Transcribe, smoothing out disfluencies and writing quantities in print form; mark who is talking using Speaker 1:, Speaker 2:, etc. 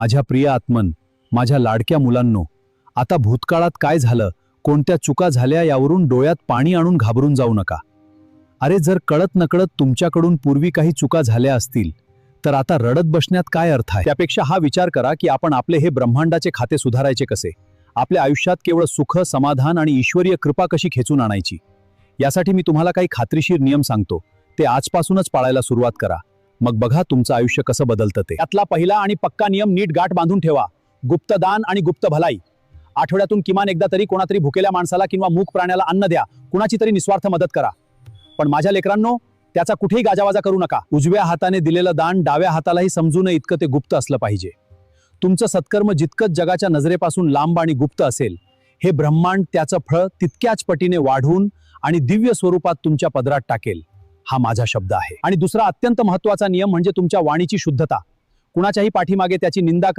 Speaker 1: माझ्या प्रिय आत्मन, माझ्या लाडक्या मुलांनो, आता भूतकाळात काय झालं, कोणत्या चुका झाल्या यावरून डोळ्यात पाणी आणून घाबरून जाऊ नका. अरे, जर कळत नकळत तुमच्याकडून पूर्वी काही चुका झाल्या असतील तर आता रडत बसण्यात काय अर्थ आहे? त्यापेक्षा हा विचार करा की आपण आपले हे ब्रह्मांडाचे खाते सुधारायचे कसे, आपल्या आयुष्यात केवळ सुख, समाधान आणि ईश्वरीय कृपा कशी खेचून आणायची. यासाठी मी तुम्हाला काही खात्रीशीर नियम सांगतो. ते आजपासूनच पाळायला सुरुवात करा. मग बघा तुमचं आयुष्य कसं बदलतं ते. यातला पहिला आणि पक्का नियम नीट गाठ बांधून ठेवा: गुप्तदान आणि गुप्त भलाई. आठवड्यातून किमान एकदा तरी कोणातरी भुकेल्या माणसाला किंवा मूक प्राण्याला अन्न द्या, कुणाची तरी निस्वार्थ मदत करा. पण माझ्या लेकरांनो, त्याचा कुठेही गाजावाजा करू नका. उजव्या हाताने दिलेलं दान डाव्या हातालाही समजू नये इतकं ते गुप्त असलं पाहिजे. तुमचं सत्कर्म जितकंच जगाच्या नजरेपासून लांब आणि गुप्त असेल, हे ब्रह्मांड त्याचं फळ तितक्याच पटीने वाढवून आणि दिव्य स्वरूपात तुमच्या पदरात टाकेल. हा माझा शब्द आहे. आणि दुसरा अत्यंत महत्त्वाचा नियम म्हणजे तुमच्या वाणीची शुद्धता. कुणाच्याही पाठीमागे त्याची निंदा